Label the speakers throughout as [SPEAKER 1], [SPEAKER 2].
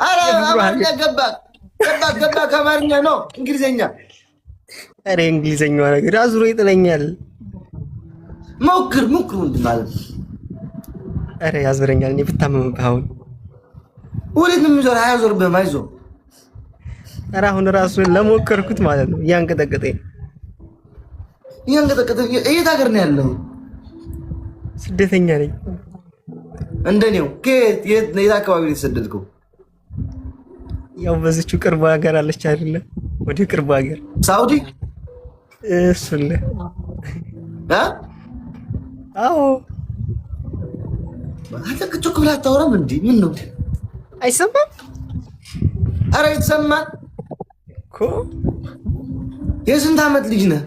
[SPEAKER 1] አረ አማርኛ ገባ ከአማርኛ ነው እንግሊዘኛ።
[SPEAKER 2] አረ እንግሊዘኛው ነገር አዙሮ ይጥለኛል።
[SPEAKER 1] ሞክር እንትን ማለት
[SPEAKER 2] አረ ያዝበረኛል። እኔ ብታመምብህ አሁን
[SPEAKER 1] ወዴት ነው የሚዞር? አያዞርብህም። አይዞህ።
[SPEAKER 2] አረ አሁን ራሱን ለሞከርኩት ማለት ነው እያንቀጠቀጠኝ።
[SPEAKER 1] የት ሀገር ነው ያለው?
[SPEAKER 2] ስደተኛ ነኝ
[SPEAKER 1] እንደኔው። የት አካባቢ ነው የተሰደድከው?
[SPEAKER 2] ያው በዚህች ቅርብ ሀገር አለች አይደለ? ወደ ቅርብ ሀገር
[SPEAKER 1] ሳውዲ።
[SPEAKER 2] እሱን አዎ።
[SPEAKER 1] አንተ ጮክ ብለህ አታወራም እንዴ? ምን ነው
[SPEAKER 2] አይሰማም?
[SPEAKER 1] አረ ይሰማል
[SPEAKER 2] እኮ።
[SPEAKER 1] የስንት ዓመት ልጅ ነህ?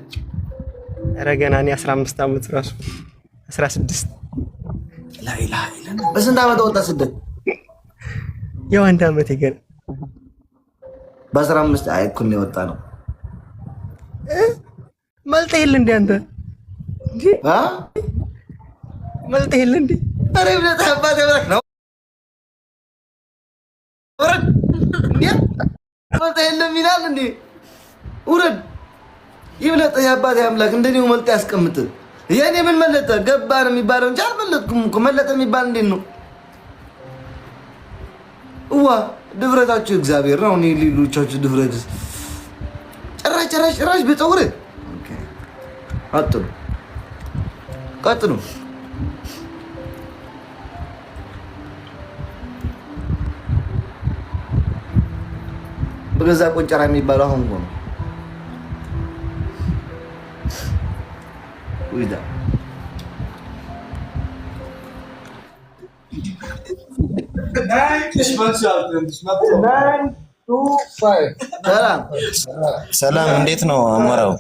[SPEAKER 2] አረ ገና እኔ 15 ዓመት ራሱ 16።
[SPEAKER 1] ላኢላሃ ኢላላህ። በስንት ዓመት ወጣ ስደት?
[SPEAKER 2] ያው አንድ ዓመት ይገርም።
[SPEAKER 1] በ15 አይ እኮ ነው የወጣ ነው።
[SPEAKER 2] መልጠህ የለ እንዴ አንተ? እንዴ መልጠህ የለ እንዴ?
[SPEAKER 1] አረ ብለህ አባቴ ብለህ ነው ወረድ እንዴ? መልጠህ የለም ይላል እንዴ? ውረድ ይብለጥ የአባቴ አምላክ እንደኔው መልጠህ ያስቀምጥ። የኔ ምን መለጠ ገባ ነው የሚባለው እንጂ አልመለጥኩም እኮ። መለጠ የሚባል እንዴት ነው? ድፍረታችሁ እግዚአብሔር ነው። እኔ ሌሎቻችሁ ድፍረት ጭራሽ በፀጉር ቀጥሉ። በገዛ ቆንጨራ የሚባለው አሁን ነው። ወይዳ
[SPEAKER 3] ሰላም፣ እንዴት ነው አሞራው?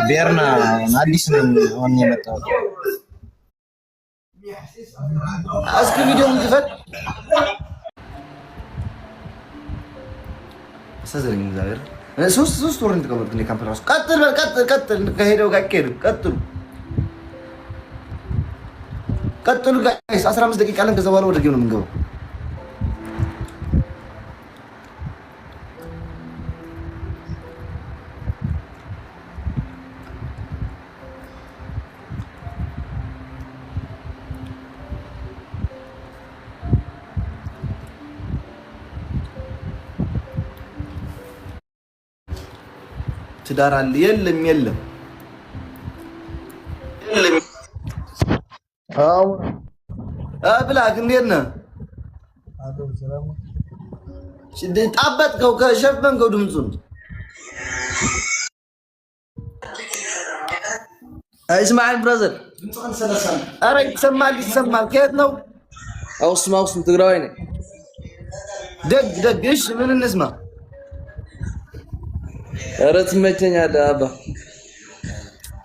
[SPEAKER 3] ቤርና አዲስ ነኝ አሁን የመጣው።
[SPEAKER 1] እስኪ ቪዲዮውን ክፈት። ሰዘረኝ እግዚአብሔር። ሶስት ወር ተቀመጥኩ እኔ ካምፕ ራሱ። ቀጥል ከሄደው ጋር ቀጥሉ ጋይስ። 15 ደቂቃ አለን። ከዛ በኋላ ወደ ጌም ነው የምንገባው። ትዳር አለ? የለም። አዎ ብላክ እንዴት ነህ? ጣበጥከው ከሸፈንከው ድምፁን። እስማኤል ብራዘር፣ ኧረ ይሰማል። ከየት ነው?
[SPEAKER 4] አውስም ትግራዋይ ነኝ።
[SPEAKER 1] ደግ እሺ፣ ምን እንስማ?
[SPEAKER 4] ኧረ ትመቸኛለህ አባ።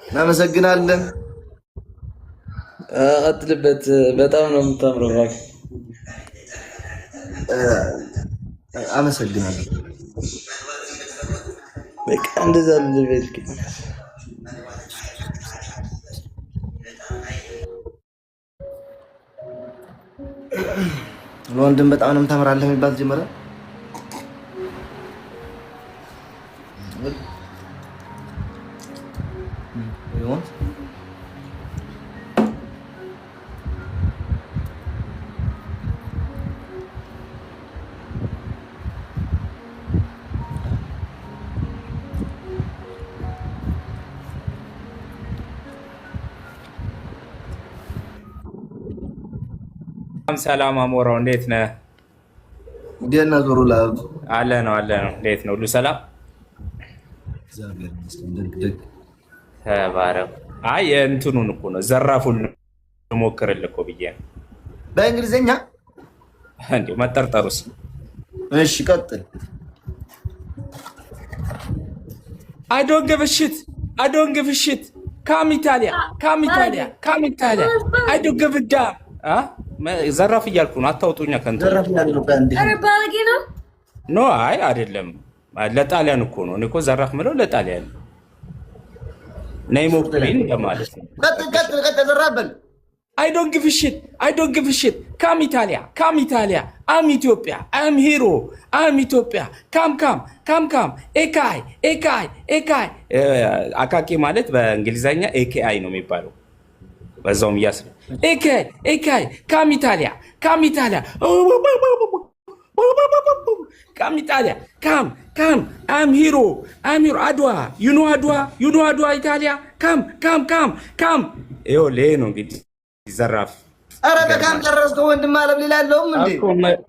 [SPEAKER 1] እናመሰግናለን።
[SPEAKER 4] ቀጥልበት። በጣም ነው የምታምረው እባክህ።
[SPEAKER 1] አመሰግናለሁ።
[SPEAKER 4] በቃ እንደዛ ልበል።
[SPEAKER 1] ለወንድም በጣም ነው የምታምራለህ የሚባል ጀመረ።
[SPEAKER 5] ሰላም አሞራው፣ እንዴት ነህ?
[SPEAKER 1] ዲያና ዞሩ ላብ
[SPEAKER 5] አለ ነው። እንዴት ነው? ሁሉ ሰላም?
[SPEAKER 1] እግዚአብሔር ይመስገን። ደግ
[SPEAKER 5] ተባረክ። አይ እንትኑን እኮ ነው ዘራፉን ሞክርልህ እኮ ብዬ ነው።
[SPEAKER 1] በእንግሊዘኛ
[SPEAKER 5] እንዴ መጠርጠሩስ?
[SPEAKER 1] እሺ ቀጥል።
[SPEAKER 5] አይ ዶንት ጊቭ አ ሺት I don't give a shit. Come Italia. Come Italia. Come Italia. I don't give a damn. ዘራፍ እያልኩ ነው። አታውጡኛ ከንተ
[SPEAKER 1] ዘራፍ ያለው ባንዲ
[SPEAKER 6] አረ ባለጌ ነው።
[SPEAKER 5] ኖ አይ አይደለም። ለጣሊያን እኮ ነው። እኔ እኮ ዘራፍ ምለው ለጣሊያን ነይ ሞክሪን ለማለት ነው።
[SPEAKER 1] ቀጥ ዘራበል
[SPEAKER 5] I don't give a shit. I don't give a shit. Come Italia. Come Italia. I'm Ethiopia. I'm hero. I'm Ethiopia. Come. ኤካይ አካኪ ማለት በእንግሊዘኛ ኤኬአይ ነው የሚባለው። በዛውም ያስለ ኤካይ ካም ኢታሊያ ካም ኢታሊያ ካም አም ሂሮ አድዋ ዩ ኖ አድዋ ኢታሊያ ካም ይኸውልህ ይሄ ነው እንግዲህ ይዘራፍ።
[SPEAKER 1] ኧረ በካም ጨረስከው ወንድም አለም ሌላ የለውም እንዴ?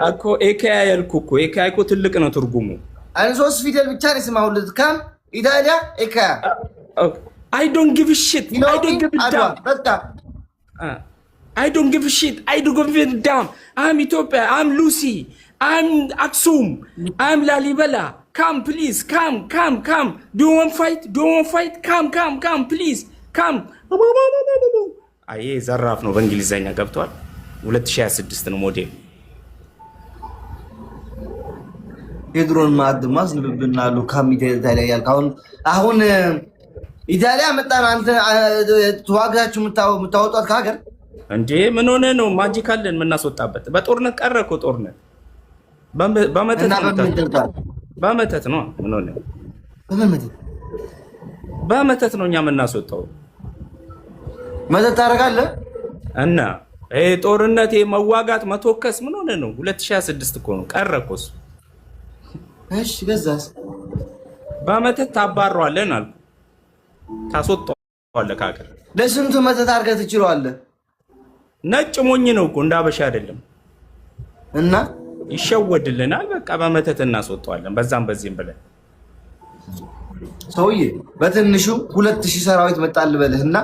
[SPEAKER 5] እኮ ኤኬአይ ያልኩህ እኮ ኤኬአይ እኮ ትልቅ ነው ትርጉሙ።
[SPEAKER 1] አን ሶስት ፊደል ብቻ ነው ስማውልት ካም ኢታሊያ ኤካያ
[SPEAKER 5] I don't give a shit. I don't give a damn.
[SPEAKER 1] በቃ
[SPEAKER 5] I don't give a shit. I don't give a damn. I'm Ethiopia. I'm Lucy. I'm Aksum. I'm Lalibela. Come, please. Come. Do you want fight? Come, please. Come. አይ ዘራፍ ነው በእንግሊዘኛ ገብቷል። 2026 ነው ሞዴል።
[SPEAKER 1] የድሮን ማድማስ ልብብናሉ ካሚቴ ኢታሊያ ያልካውን አሁን ኢታሊያ መጣን። አንተ ተዋጋችሁ የምታወጣት ከሀገር
[SPEAKER 5] እንዴ? ምን ሆነ ነው? ማጂክ አለን የምናስወጣበት። በጦርነት ቀረ እኮ ጦርነት በመተት ነው። ምን ሆነ? በመተት ነው እኛ የምናስወጣው።
[SPEAKER 1] መተት ታደርጋለህ
[SPEAKER 5] እና ይሄ ጦርነት መዋጋት መተከስ ምን ሆነ ነው? 2026 እኮ ነው ቀረ እኮ እሱ።
[SPEAKER 1] እሺ ገዛስ
[SPEAKER 5] በመተት ታባረዋለን አልኩ። ታስወጣዋለህ ከሀገር።
[SPEAKER 1] ለስንቱ መተት አድርገህ ትችለዋለህ?
[SPEAKER 5] ነጭ ሞኝ ነው እኮ እንዳበሻ አይደለም።
[SPEAKER 1] እና
[SPEAKER 5] ይሸወድልናል። በቃ በመተት እናስወጣዋለን። በዛም በዚህም ብለን
[SPEAKER 1] ሰውዬ በትንሹ 2000 ሰራዊት መጣል በልህና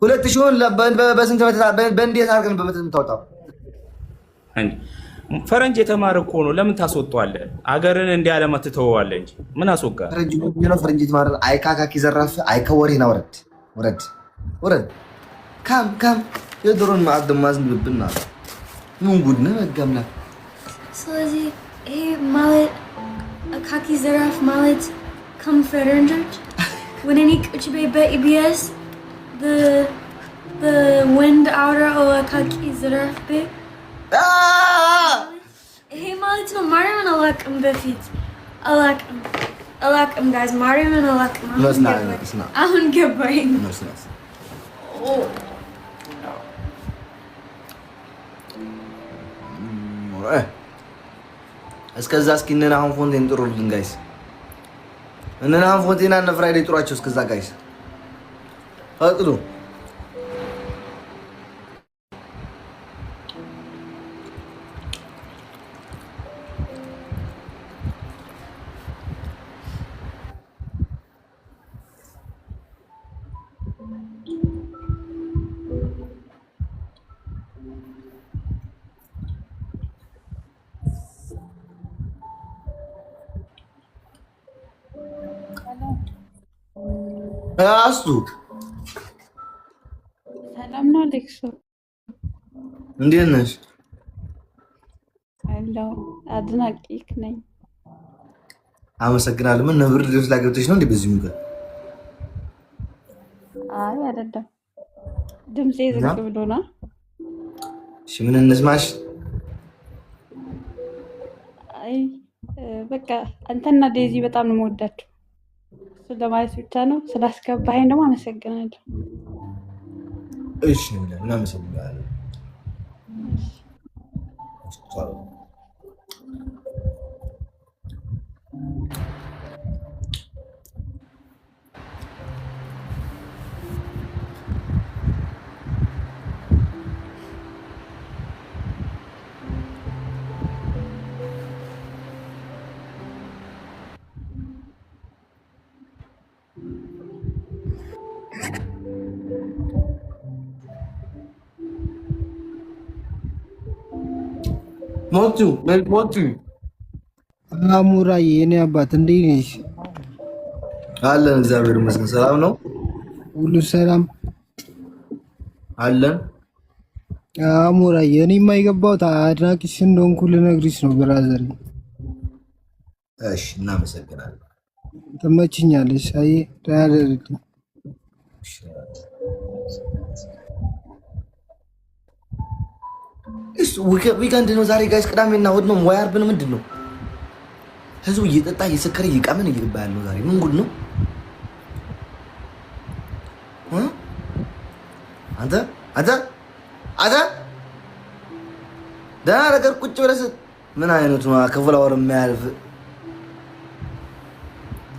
[SPEAKER 1] 2000 በስንት መተት በእንዴት አድርገን በመተት የምታወጣው?
[SPEAKER 5] ፈረንጅ የተማረ እኮ ነው። ለምን ታስወጣዋለህ? አገርን እንዲያለማ ትተወዋለህ እንጂ ምን አስወጋ?
[SPEAKER 1] ፈረንጅ የተማረ አይካካኪ ዘራፍ አይከወሬና ወረድ ካም የድሮን ማዕደማዝ ልብብና ምን ጉድ ነው መጋምና።
[SPEAKER 6] ስለዚህ ይሄ ማለት አካኪ ዘራፍ ማለት ከም ፈረንጆች ወነኒ ቁጭ በኢቢኤስ the wind outer አካኪ ዘራፍ በ ይሄ ማለት ነው። ማርያምን አላውቅም፣ በፊት አላውቅም ጋይዝ፣ ማርያምን አላውቅም። አሁን ገባኝ።
[SPEAKER 1] እስከዛ እስኪ እነ ናሆም ፎንቴን ጥሩልን ጋይስ። እነ ናሆም ፎንቴን እና ፍራይዴ ጥሯቸው እስከዛ ጋይስ አጥሩ። አስቱ
[SPEAKER 7] ሰላም ነው አሌክሶ፣
[SPEAKER 1] እንዴት ነሽ?
[SPEAKER 7] አለሁ። አድናቂክ ነኝ።
[SPEAKER 1] አመሰግናለሁ። ምን ነብር ልብስ ላይ ገብተሽ ነው እንዴ በዚህ ሙቀት?
[SPEAKER 7] አይ አይደለም፣ ድምጼ ዝቅ ብሎ ነው።
[SPEAKER 1] እሺ ምን እንስማሽ?
[SPEAKER 7] አይ በቃ አንተና ዴዚ በጣም ነው የምወዳቸው። እሱ ለማለት ብቻ ነው። ስላስገባኸኝ ደግሞ አመሰግናለሁ።
[SPEAKER 1] እሺ እናመሰግናለን። ሞቱ
[SPEAKER 2] አሙራዬ የኔ አባት እንዴት ነሽ?
[SPEAKER 1] አለን እግዚአብሔር ይመስገን ሰላም ነው።
[SPEAKER 2] ሁሉ ሰላም
[SPEAKER 1] አለን።
[SPEAKER 2] አሞራዬ እኔ የማይገባው አድናቂሽ እንደሆንኩ ልነግርሽ ነው ብራዘር።
[SPEAKER 1] እሺ እናመሰግናለን።
[SPEAKER 2] ትመችኛለሽ። አይ ዳያለልኝ
[SPEAKER 1] ዊኬንድ ነው ዛሬ ጋይስ፣ ቅዳሜና እሑድ ነው ወይ ዓርብ ነው? ምንድን ነው ህዝቡ እየጠጣ እየሰከረ እየቃመን እየገባ ያለው ዛሬ ምን ጉድ ነው? አንተ አንተ አንተ ደህና ነገር ቁጭ ብለህ ምን አይነቱ ነው? ከፍላወር የማያልፍ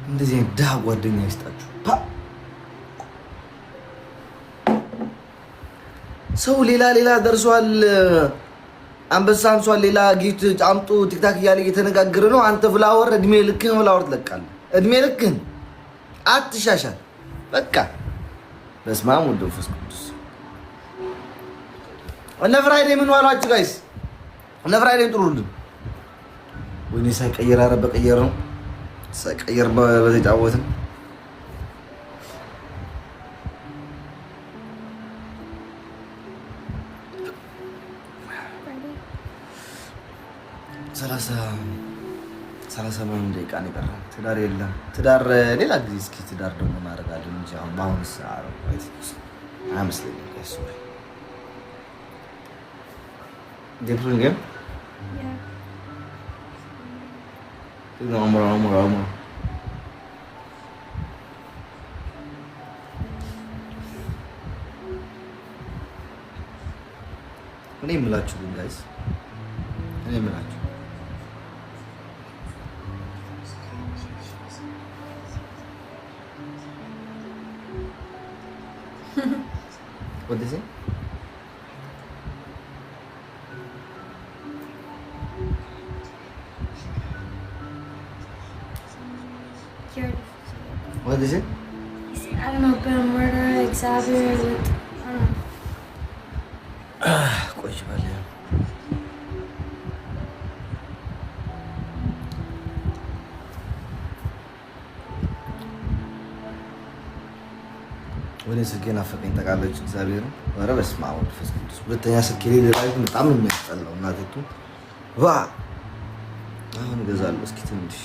[SPEAKER 1] እንደዚህ አይነት ድሃ ጓደኛ ይስጣችሁ። ሰው ሌላ ደርሷል፣ አንበሳ አንሷል፣ ሌላ ጊፍት አምጡ ቲክታክ እያለ እየተነጋገረ ነው። አንተ ፍላወር እድሜ ልክህን ፍላወር ትለቃለህ። እድሜ ልክህን አትሻሻል። በቃ በስመ አብ ወወልድ ወመንፈስ ቅዱስ። እነ ፍራይዴ ምን ዋሏችሁ ጋይስ? እነ ፍራይዴ ጥሩልን። ወይኔ ሳይቀየር ኧረ በቀየር ነው ሳይቀየር በተጫወትን ሰላሳ ምናምን ደቂቃ ነው የቀረን። ትዳር የለም። ትዳር ሌላ ጊዜ እስኪ ትዳር ደግሞ እናደርጋለን እንጂ አሁን በአሁኑ አይመስለኝም። ጌቱን ግን እኔ የምላችሁ ግን ጋይስ እኔ የምላችሁ what is it? What is it?
[SPEAKER 6] I don't know, but a murderer, Xavier, with, I don't know.
[SPEAKER 1] ቆይ ባለ ወደ ስልኬን አፈቀኝ ጠቃለች። እግዚአብሔር ኧረ በስመ አብ ወወልድ ወመንፈስ ቅዱስ። ሁለተኛ ስልኬ ላይ ላይክ በጣም ነው የሚያስጠላው። እናቴቱ ዋ አሁን እገዛለሁ እስኪ ትንሽ